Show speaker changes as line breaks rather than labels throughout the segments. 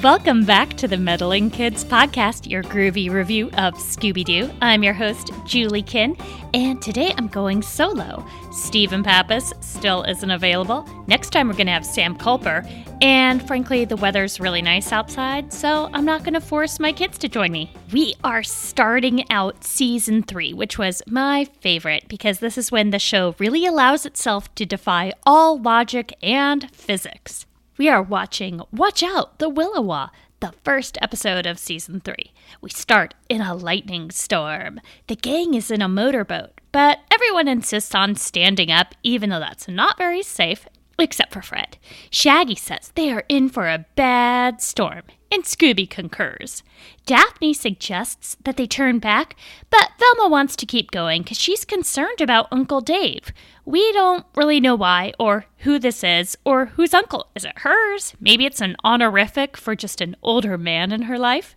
Welcome back to the Meddling Kids Podcast, your groovy review of Scooby-Doo. I'm your host, Julie Kinn, and today I'm going solo. Stephen Pappas still isn't available. Next time we're going to have Sam Culper, and frankly, the weather's really nice outside, so I'm not going to force my kids to join me. We are starting out Season 3, which was my favorite, because this is when the show really allows itself to defy all logic and physics. We are watching Watch Out, the Willawaw, the first episode of Season 3. We start in a lightning storm. The gang is in a motorboat, but everyone insists on standing up, even though that's not very safe, except for Fred. Shaggy says they are in for a bad storm, and Scooby concurs. Daphne suggests that they turn back, but Velma wants to keep going because she's concerned about Uncle Dave. We don't really know why or who this is or whose uncle. Is it hers? Maybe it's an honorific for just an older man in her life.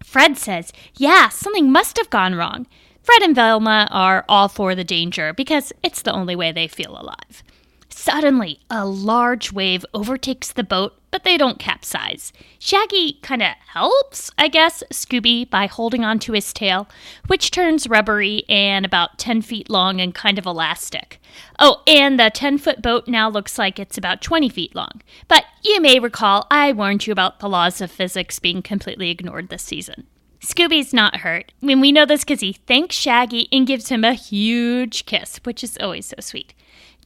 Fred says, yeah, something must have gone wrong. Fred and Velma are all for the danger because it's the only way they feel alive. Suddenly, a large wave overtakes the boat, but they don't capsize. Shaggy kind of helps, I guess, Scooby by holding onto his tail, which turns rubbery and about 10 feet long and kind of elastic. Oh, and the 10-foot boat now looks like it's about 20 feet long. But you may recall I warned you about the laws of physics being completely ignored this season. Scooby's not hurt. I mean, we know this because he thanks Shaggy and gives him a huge kiss, which is always so sweet.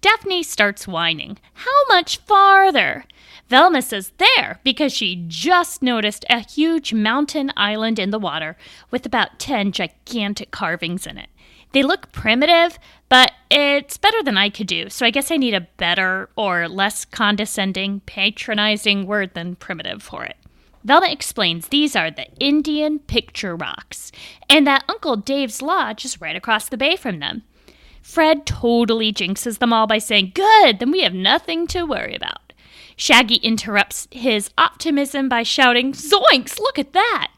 Daphne starts whining. How much farther? Velma says there because she just noticed a huge mountain island in the water with about 10 gigantic carvings in it. They look primitive, but it's better than I could do, so I guess I need a better or less condescending, patronizing word than primitive for it. Velma explains these are the Indian picture rocks, and that Uncle Dave's lodge is right across the bay from them. Fred totally jinxes them all by saying, good, then we have nothing to worry about. Shaggy interrupts his optimism by shouting, zoinks, look at that!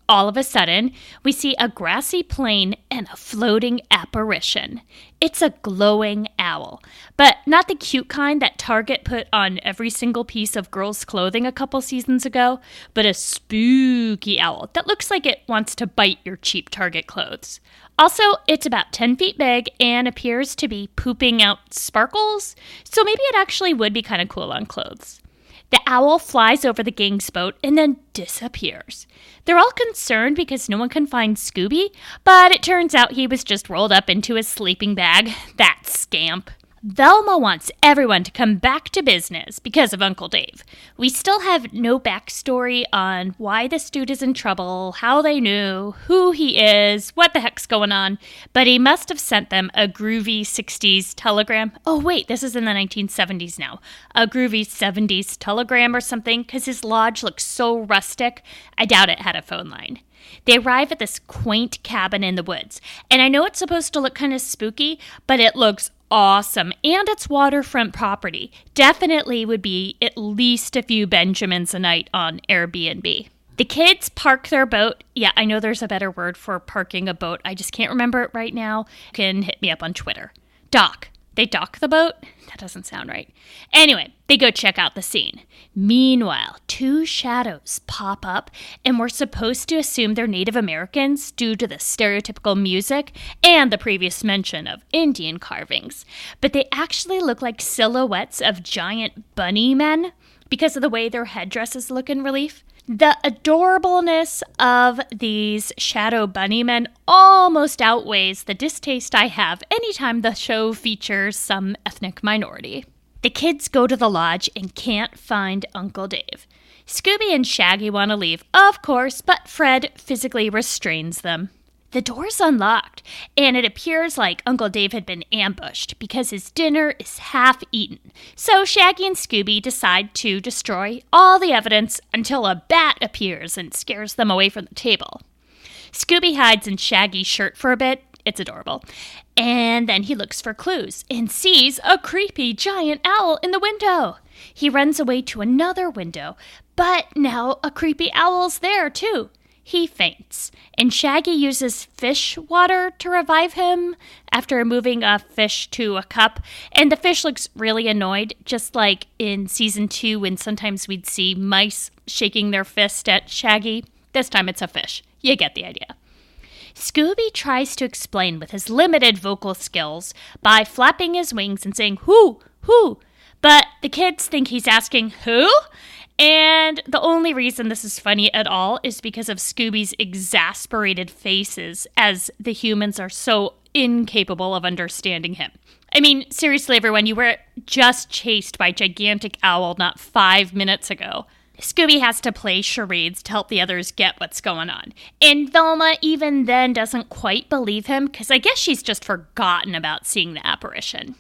All of a sudden, we see a grassy plain and a floating apparition. It's a glowing owl, but not the cute kind that Target put on every single piece of girls' clothing a couple seasons ago, but a spooky owl that looks like it wants to bite your cheap Target clothes. Also, it's about 10 feet big and appears to be pooping out sparkles, so maybe it actually would be kind of cool on clothes. The owl flies over the gang's boat and then disappears. They're all concerned because no one can find Scooby, but it turns out he was just rolled up into his sleeping bag. That scamp. Velma wants everyone to come back to business because of Uncle Dave. We still have no backstory on why this dude is in trouble, how they knew, who he is, what the heck's going on, but he must have sent them a groovy 60s telegram. Oh wait, this is in the 1970s now. A groovy 70s telegram or something, because his lodge looks so rustic, I doubt it had a phone line. They arrive at this quaint cabin in the woods, and I know it's supposed to look kind of spooky, but it looks awesome, and it's waterfront property. Definitely would be at least a few Benjamins a night on Airbnb. The kids park their boat. Yeah, I know there's a better word for parking a boat. I just can't remember it right now. You can hit me up on Twitter. Dock. They dock the boat? That doesn't sound right. Anyway, they go check out the scene. Meanwhile, two shadows pop up, and we're supposed to assume they're Native Americans due to the stereotypical music and the previous mention of Indian carvings. But they actually look like silhouettes of giant bunny men because of the way their headdresses look in relief. The adorableness of these shadow bunny men almost outweighs the distaste I have anytime the show features some ethnic minority. The kids go to the lodge and can't find Uncle Dave. Scooby and Shaggy want to leave, of course, but Fred physically restrains them. The door's unlocked, and it appears like Uncle Dave had been ambushed because his dinner is half eaten. So Shaggy and Scooby decide to destroy all the evidence until a bat appears and scares them away from the table. Scooby hides in Shaggy's shirt for a bit. It's adorable. And then he looks for clues and sees a creepy giant owl in the window. He runs away to another window, but now a creepy owl's there too. he faints, and Shaggy uses fish water to revive him after moving a fish to a cup, and the fish looks really annoyed, just like in season 2 when sometimes we'd see mice shaking their fist at Shaggy. This time it's a fish. You get the idea. Scooby tries to explain with his limited vocal skills by flapping his wings and saying, "Who? Who?" But the kids think he's asking, "Who?" And the only reason this is funny at all is because of Scooby's exasperated faces, as the humans are so incapable of understanding him. I mean, seriously, everyone, you were just chased by a gigantic owl not 5 minutes ago. Scooby has to play charades to help the others get what's going on. And Velma even then doesn't quite believe him, because I guess she's just forgotten about seeing the apparition.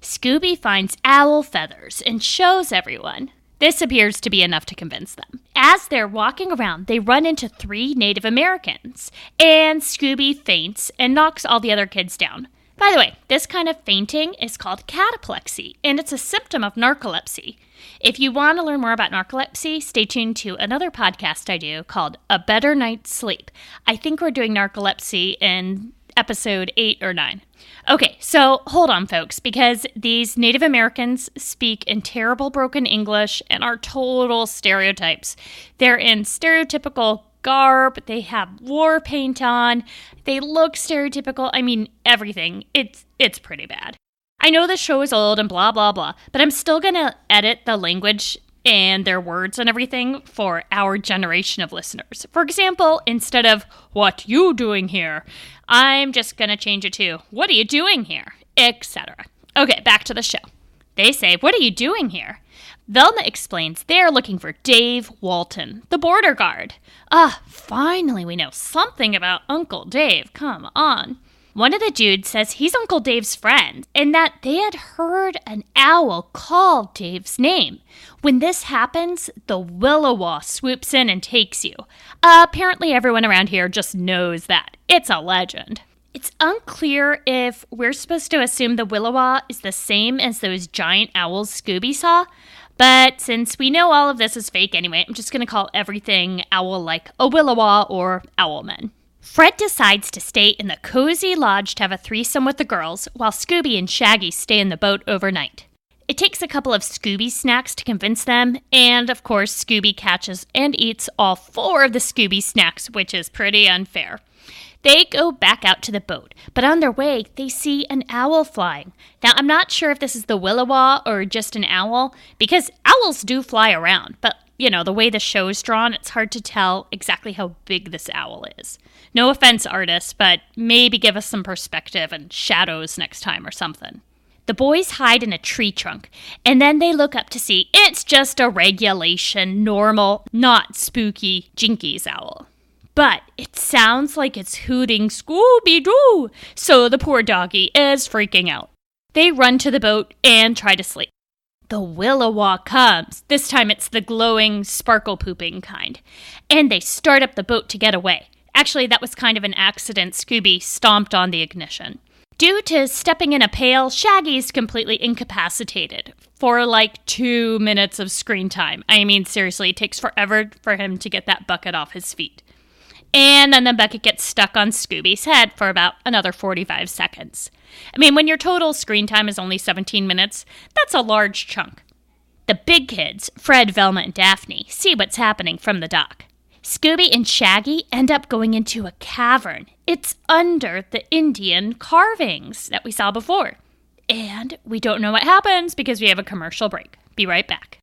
Scooby finds owl feathers and shows everyone. This appears to be enough to convince them. As they're walking around, they run into 3 Native Americans, and Scooby faints and knocks all the other kids down. By the way, this kind of fainting is called cataplexy, and it's a symptom of narcolepsy. If you want to learn more about narcolepsy, stay tuned to another podcast I do called A Better Night's Sleep. I think we're doing narcolepsy in episode 8 or 9. Okay, so hold on, folks, because these Native Americans speak in terrible broken English and are total stereotypes. They're in stereotypical garb, they have war paint on, they look stereotypical, I mean, everything. It's pretty bad. I know the show is old and blah, blah, blah, but I'm still going to edit the language and their words and everything for our generation of listeners. For example, instead of, "What you doing here?" I'm just going to change it to, "What are you doing here?" etc. Okay, back to the show. They say, "What are you doing here?" Velma explains they're looking for Dave Walton, the border guard. Finally we know something about Uncle Dave, come on. One of the dudes says he's Uncle Dave's friend, and that they had heard an owl call Dave's name. When this happens, the Willawaw swoops in and takes you. Apparently everyone around here just knows that. It's a legend. It's unclear if we're supposed to assume the Willawaw is the same as those giant owls Scooby saw, but since we know all of this is fake anyway, I'm just going to call everything owl-like a Willawaw or owlman. Fred decides to stay in the cozy lodge to have a threesome with the girls, while Scooby and Shaggy stay in the boat overnight. It takes a couple of Scooby snacks to convince them, and of course Scooby catches and eats all 4 of the Scooby snacks, which is pretty unfair. They go back out to the boat, but on their way, they see an owl flying. Now, I'm not sure if this is the Willawaw or just an owl, because owls do fly around, but, you know, the way the show is drawn, it's hard to tell exactly how big this owl is. No offense, artists, but maybe give us some perspective and shadows next time or something. The boys hide in a tree trunk, and then they look up to see it's just a regulation, normal, not spooky Jinkies owl. But it sounds like it's hooting Scooby-Doo, so the poor doggy is freaking out. They run to the boat and try to sleep. The Willawaw comes. This time it's the glowing, sparkle-pooping kind. And they start up the boat to get away. Actually, that was kind of an accident. Scooby stomped on the ignition. Due to stepping in a pail, Shaggy's completely incapacitated for like 2 minutes of screen time. I mean, seriously, it takes forever for him to get that bucket off his feet. And then the bucket gets stuck on Scooby's head for about another 45 seconds. I mean, when your total screen time is only 17 minutes, that's a large chunk. The big kids, Fred, Velma, and Daphne, see what's happening from the dock. Scooby and Shaggy end up going into a cavern. It's under the Indian carvings that we saw before. And we don't know what happens because we have a commercial break. Be right back.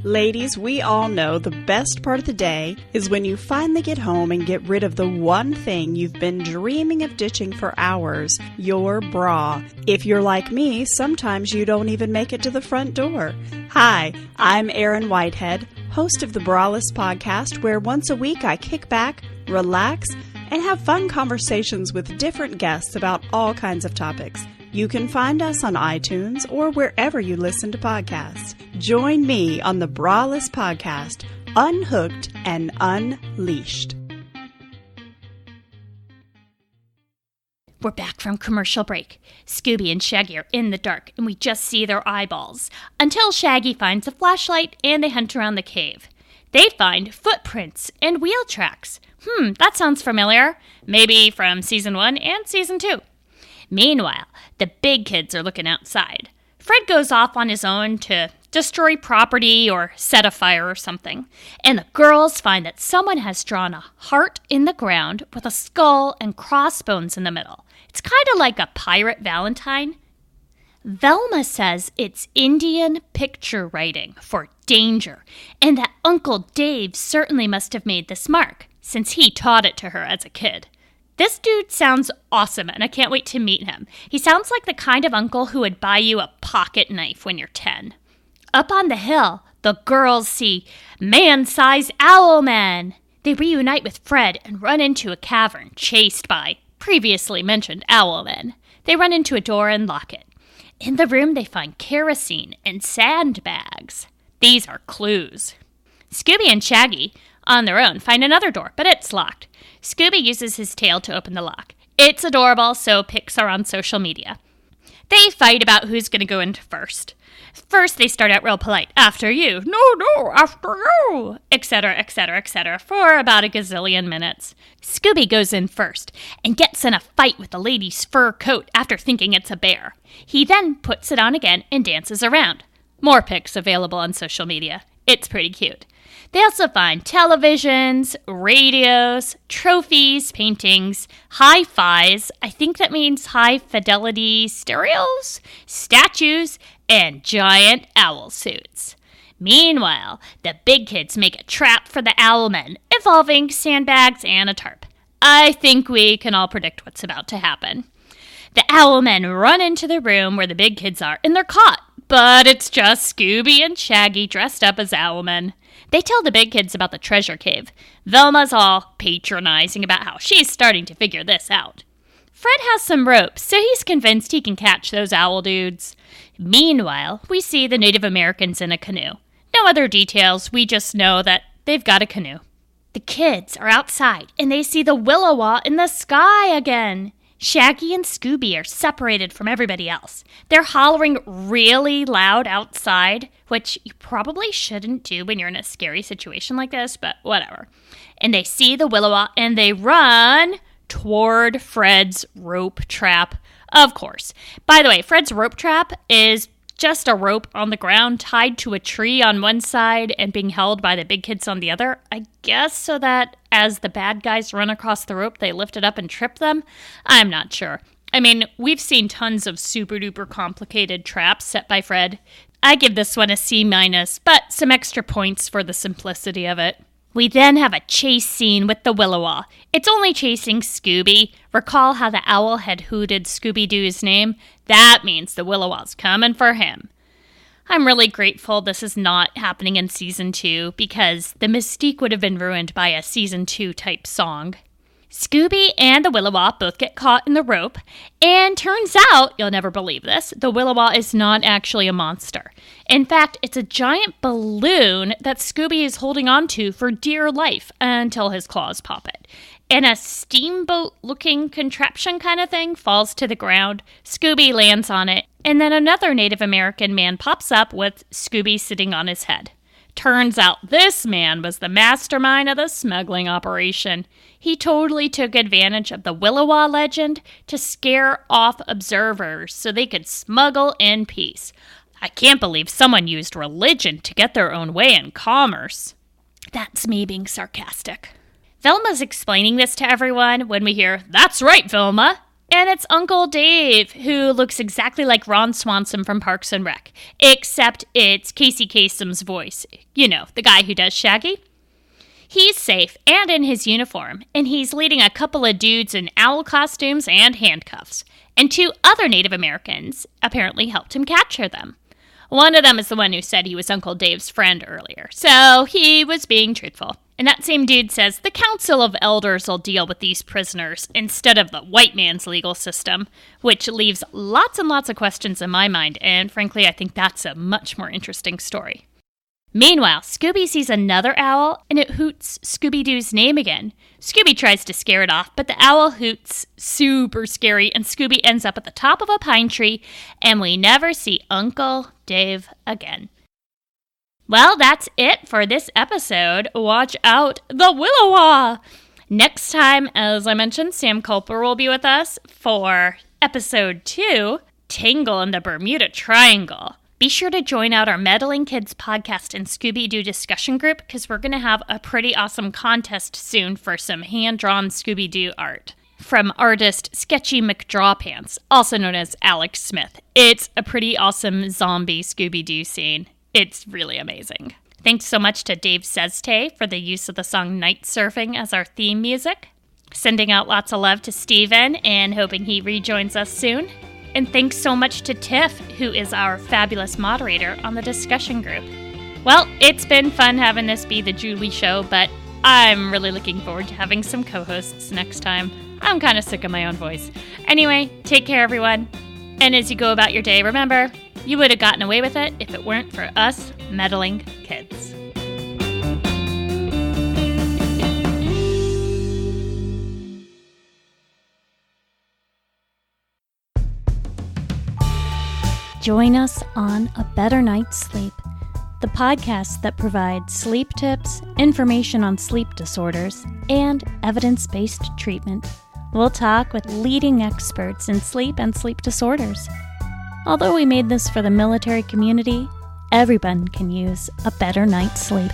Ladies, we all know the best part of the day is when you finally get home and get rid of the one thing you've been dreaming of ditching for hours, your bra. If you're like me, sometimes you don't even make it to the front door. Hi, I'm Erin Whitehead, host of the Braless Podcast, where once a week I kick back, relax, and have fun conversations with different guests about all kinds of topics. You can find us on iTunes or wherever you listen to podcasts. Join me on the Braless Podcast, Unhooked and Unleashed.
We're back from commercial break. Scooby and Shaggy are in the dark, and we just see their eyeballs, until Shaggy finds a flashlight and they hunt around the cave. They find footprints and wheel tracks. That sounds familiar. Maybe from season 1 and season 2. Meanwhile, the big kids are looking outside. Fred goes off on his own to destroy property or set a fire or something. And the girls find that someone has drawn a heart in the ground with a skull and crossbones in the middle. It's kind of like a pirate Valentine. Velma says it's Indian picture writing for danger, and that Uncle Dave certainly must have made this mark, since he taught it to her as a kid. This dude sounds awesome, and I can't wait to meet him. He sounds like the kind of uncle who would buy you a pocket knife when you're 10. Up on the hill, the girls see man-sized owl men. They reunite with Fred and run into a cavern chased by previously mentioned owl men. They run into a door and lock it. In the room, they find kerosene and sandbags. These are clues. Scooby and Shaggy, on their own, find another door, but it's locked. Scooby uses his tail to open the lock. It's adorable, so pics are on social media. They fight about who's going to go in first. First, they start out real polite. After you. No, after you. Etc., etc., etc. for about a gazillion minutes. Scooby goes in first and gets in a fight with the lady's fur coat after thinking it's a bear. He then puts it on again and dances around. More pics available on social media. It's pretty cute. They also find televisions, radios, trophies, paintings, hi-fis, I think that means high-fidelity stereos, statues, and giant owl suits. Meanwhile, the big kids make a trap for the owl men, involving sandbags and a tarp. I think we can all predict what's about to happen. The owl men run into the room where the big kids are, and they're caught. But it's just Scooby and Shaggy dressed up as owlmen. They tell the big kids about the treasure cave. Velma's all patronizing about how she's starting to figure this out. Fred has some ropes, so he's convinced he can catch those owl dudes. Meanwhile, we see the Native Americans in a canoe. No other details, we just know that they've got a canoe. The kids are outside, and they see the Willawaw in the sky again. Shaggy and Scooby are separated from everybody else. They're hollering really loud outside, which you probably shouldn't do when you're in a scary situation like this, but whatever. And they see the Willawaw, and they run toward Fred's rope trap, of course. By the way, Fred's rope trap is just a rope on the ground tied to a tree on one side and being held by the big kids on the other. I guess so that as the bad guys run across the rope, they lift it up and trip them. I'm not sure. I mean, we've seen tons of super duper complicated traps set by Fred. I give this one a C-, but some extra points for the simplicity of it. We then have a chase scene with the Willawaw. It's only chasing Scooby. Recall how the owl had hooted Scooby-Doo's name? That means the Willawaw's coming for him. I'm really grateful this is not happening in Season 2 because the mystique would have been ruined by a Season 2 type song. Scooby and the Willawaw both get caught in the rope, and turns out, you'll never believe this, the Willawaw is not actually a monster. In fact, it's a giant balloon that Scooby is holding onto for dear life until his claws pop it. And a steamboat-looking contraption kind of thing falls to the ground. Scooby lands on it, and then another Native American man pops up with Scooby sitting on his head. Turns out this man was the mastermind of the smuggling operation. He totally took advantage of the Willawaw legend to scare off observers so they could smuggle in peace. I can't believe someone used religion to get their own way in commerce. That's me being sarcastic. Velma's explaining this to everyone when we hear, "That's right, Velma!" And it's Uncle Dave, who looks exactly like Ron Swanson from Parks and Rec, except it's Casey Kasem's voice. You know, the guy who does Shaggy. He's safe and in his uniform, and he's leading a couple of dudes in owl costumes and handcuffs. And 2 other Native Americans apparently helped him capture them. One of them is the one who said he was Uncle Dave's friend earlier, so he was being truthful. And that same dude says the Council of Elders will deal with these prisoners instead of the white man's legal system, which leaves lots and lots of questions in my mind, and frankly, I think that's a much more interesting story. Meanwhile, Scooby sees another owl, and it hoots Scooby-Doo's name again. Scooby tries to scare it off, but the owl hoots super scary, and Scooby ends up at the top of a pine tree, and we never see Uncle Dave again. Well, that's it for this episode. Watch out, the Willawaw! Next time, as I mentioned, Sam Culper will be with us for episode 2, Tangle in the Bermuda Triangle. Be sure to join out our Meddling Kids podcast and Scooby-Doo discussion group because we're going to have a pretty awesome contest soon for some hand-drawn Scooby-Doo art from artist Sketchy McDrawpants, also known as Alex Smith. It's a pretty awesome zombie Scooby-Doo scene. It's really amazing. Thanks so much to Dave Seste for the use of the song Night Surfing as our theme music. Sending out lots of love to Steven and hoping he rejoins us soon. And thanks so much to Tiff, who is our fabulous moderator on the discussion group. Well, it's been fun having this be the Julie show, but I'm really looking forward to having some co-hosts next time. I'm kind of sick of my own voice. Anyway, take care, everyone. And as you go about your day, remember, you would have gotten away with it if it weren't for us meddling kids. Join us on A Better Night's Sleep, the podcast that provides sleep tips, information on sleep disorders, and evidence-based treatment. We'll talk with leading experts in sleep and sleep disorders. Although we made this for the military community, everyone can use a better night's sleep.